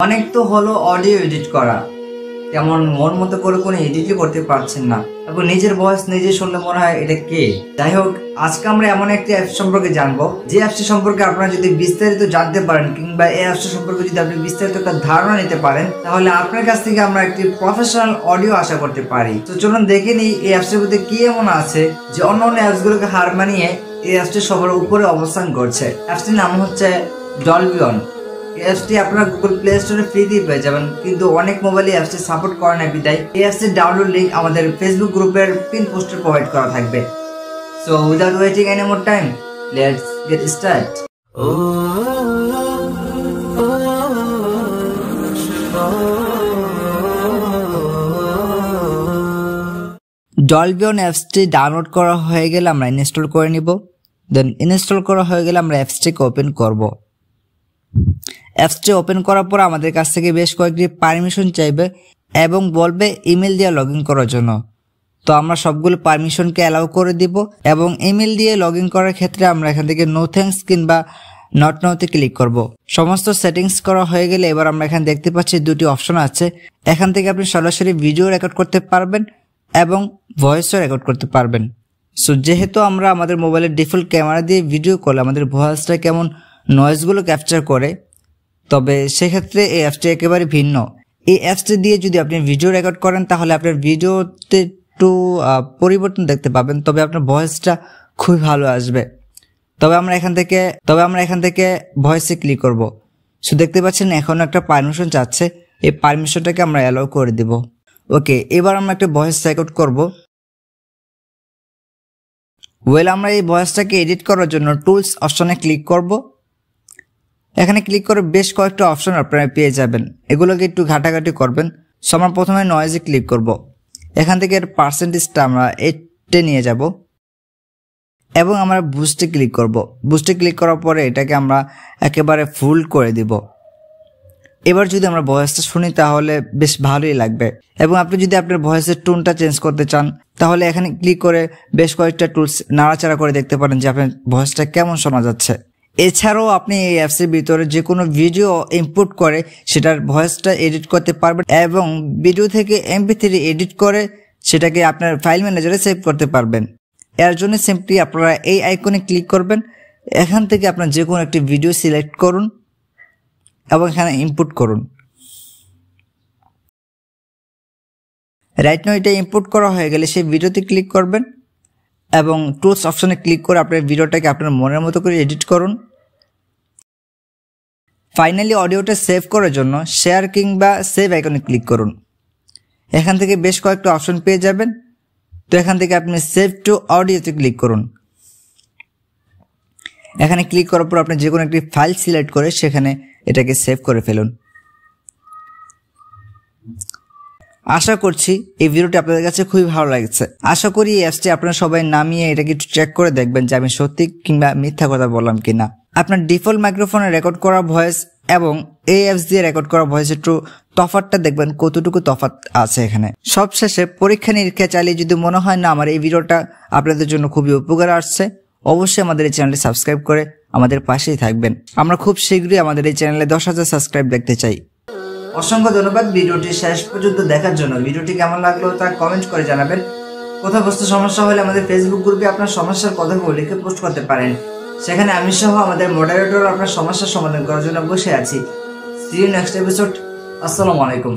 অনেক তো হলো অডিও এডিট করা, তেমন মন মতো করে কোনো এডিটই করতে পারছেন না এবং নিজের ভয়েস নিজে শুনলে মনে হয় এটা কে। যাই হোক, আজকে আমরা এমন একটি অ্যাপ সম্পর্কে জানবো যে অ্যাপটি সম্পর্কে আপনারা যদি বিস্তারিত জানতে পারেন কিংবা এই অ্যাপটি সম্পর্কে যদি আপনি বিস্তারিত একটা ধারণা নিতে পারেন, তাহলে আপনার কাছ থেকে আমরা একটি প্রফেশনাল অডিও আশা করতে পারি। তো চলুন দেখে নিই এই অ্যাপসের মধ্যে কি এমন আছে যে অন্য অন্য অ্যাপসগুলোকে হার মানিয়ে এই অ্যাপসটি সবার উপরে অবস্থান করছে। অ্যাপসটির নাম হচ্ছে ডলবি। এই অ্যাপসটি আপনারা গুগল প্লে স্টোরে ফ্রিতে পেয়ে যাবেন, কিন্তু অনেক মোবাইলে অ্যাপসটি সাপোর্ট করে না বিদায় এই অ্যাপসটির ডাউনলোড লিংক আমাদের ফেসবুক গ্রুপের পিন পোস্টে প্রোভাইড করা থাকবে। So without waiting any more time, let's get start. Dolby অ্যাপসটি ডাউনলোড করা হয়ে গেলে আমরা ইনস্টল করে নিব। দেন ইনস্টল করা হয়ে গেলে আমরা অ্যাপসটিকে ওপেন করব। অ্যাপসটি ওপেন করার পর আমাদের কাছ থেকে বেশ কয়েকটি পারমিশন চাইবে এবং বলবে ইমেল দিয়ে লগ ইন করার জন্য। তো আমরা সবগুলো পারমিশনকে অ্যালাউ করে দিব এবং ইমেল দিয়ে লগ ইন করার ক্ষেত্রে আমরা এখান থেকে নো থ্যাঙ্কস কিংবা নট নাওতে ক্লিক করব। সমস্ত সেটিংস করা হয়ে গেলে এবার আমরা এখানে দেখতে পাচ্ছি দুটি অপশন আছে। এখান থেকে আপনি সরাসরি ভিডিও রেকর্ড করতে পারবেন এবং ভয়েসও রেকর্ড করতে পারবেন। সো যেহেতু আমরা আমাদের মোবাইলের ডিফল্ট ক্যামেরা দিয়ে ভিডিও করলে আমাদের ভয়েসটা কেমন নয়েজগুলো ক্যাপচার করে, তবে সেক্ষেত্রে এই অ্যাপসটি একেবারে ভিন্ন। এই অ্যাপসটি দিয়ে যদি আপনি ভিডিও রেকর্ড করেন তাহলে আপনার ভিডিওতে একটু পরিবর্তন দেখতে পাবেন, তবে আপনার ভয়েসটা খুবই ভালো আসবে। তবে আমরা এখান থেকে ভয়েসে ক্লিক করব। সো দেখতে পাচ্ছেন এখন একটা পারমিশন চাচ্ছে, এই পারমিশনটাকে আমরা অ্যালাউ করে দিব। ওকে, এবার আমরা একটা ভয়েস রেকর্ড করব। আমরা এই ভয়েসটাকে এডিট করার জন্য টুলস অপশনে ক্লিক করব। এখানে ক্লিক করে বেশ কয়েকটা অপশন আপনারা পেয়ে যাবেন, এগুলোকে একটু ঘাটাঘাটি করবেন। সো আমরা প্রথমে নয়েজে ক্লিক করব। এখান থেকে এর পার্সেন্টেজটা আমরা 8-এ নিয়ে যাব এবং আমরা বুস্টে ক্লিক করব। বুস্টে ক্লিক করার পরে এটাকে আমরা একেবারে ফুল করে দিব। এবার যদি আমরা ভয়েসটা শুনি তাহলে বেশ ভালোই লাগবে। এবং আপনি যদি আপনার ভয়েসের টোনটা চেঞ্জ করতে চান তাহলে এখানে ক্লিক করে বেশ কয়েকটা টুলস নাড়াচাড়া করে দেখতে পারেন যে আপনার ভয়েসটা কেমন শোনা যাচ্ছে। এছাড়াও আপনি এই অ্যাপসের ভিতরে যে কোনো ভিডিও ইনপুট করে সেটার ভয়েসটা এডিট করতে পারবেন এবং ভিডিও থেকে MP3 এডিট করে সেটাকে আপনার ফাইল ম্যানেজারে সেভ করতে পারবেন। এর জন্য সিম্পলি আপনারা এই আইকনে ক্লিক করবেন। এখান থেকে আপনার যে কোনো একটি ভিডিও সিলেক্ট করুন এবং এখানে ইনপুট করুন। রাইট নাও এটা ইনপুট করা হয়ে গেলে সেই ভিডিওতে ক্লিক করবেন এবং টুলস অপশনে ক্লিক করে আপনার ভিডিওটাকে আপনার মনের মতো করে এডিট করুন। ফাইনালি অডিওটা সেভ করার জন্য শেয়ার কিংবা সেভ আইকনে ক্লিক করুন। এখান থেকে বেশ কয়েকটা অপশন পেয়ে যাবেন। তো এখান থেকে আপনি সেভ টু অডিওতে ক্লিক করুন। এখানে ক্লিক করার পর আপনি যে কোনো একটি ফাইল সিলেক্ট করে সেখানে এটাকে সেভ করে ফেলুন। আশা করছি এই ভিডিওটি আপনাদের কাছে খুবই ভালো লাগছে। আশা করি এই অ্যাপসটি আপনারা সবাই নামিয়ে এটাকে একটু চেক করে দেখবেন যে আমি সত্যি কিংবা মিথ্যা কথা বললাম কিনা। আপনার ডিফল্ট মাইক্রোফোনে রেকর্ড করা ভয়েস এবং এই অ্যাপস দিয়ে রেকর্ড করা ভয়েস একটু তফাৎটা দেখবেন কতটুকু তফাৎ আছে এখানে। সবশেষে পরীক্ষা নিরীক্ষা চালিয়ে যদি মনে হয় না আমার এই ভিডিওটা আপনাদের জন্য খুবই উপকার আসছে, অবশ্যই আমাদের এই চ্যানেলটি সাবস্ক্রাইব করে আমাদের পাশেই থাকবেন। আমরা খুব শীঘ্রই আমাদের এই চ্যানেলে 10,000 সাবস্ক্রাইব দেখতে চাই। অসংখ্য ধন্যবাদ ভিডিওটি শেষ পর্যন্ত দেখার জন্য। ভিডিওটি কেমন লাগলো তা কমেন্ট করে জানাবেন। কোথাও বুঝতে সমস্যা হলে আমাদের ফেসবুক গ্রুপে আপনার সমস্যার কথাগুলো লিখে পোস্ট করতে পারেন। সেখানে আমি সহ আমাদের মডারেটর আপনার সমস্যার সমাধান করার জন্য বসে আছি। See you next episode. আসসালামু আলাইকুম।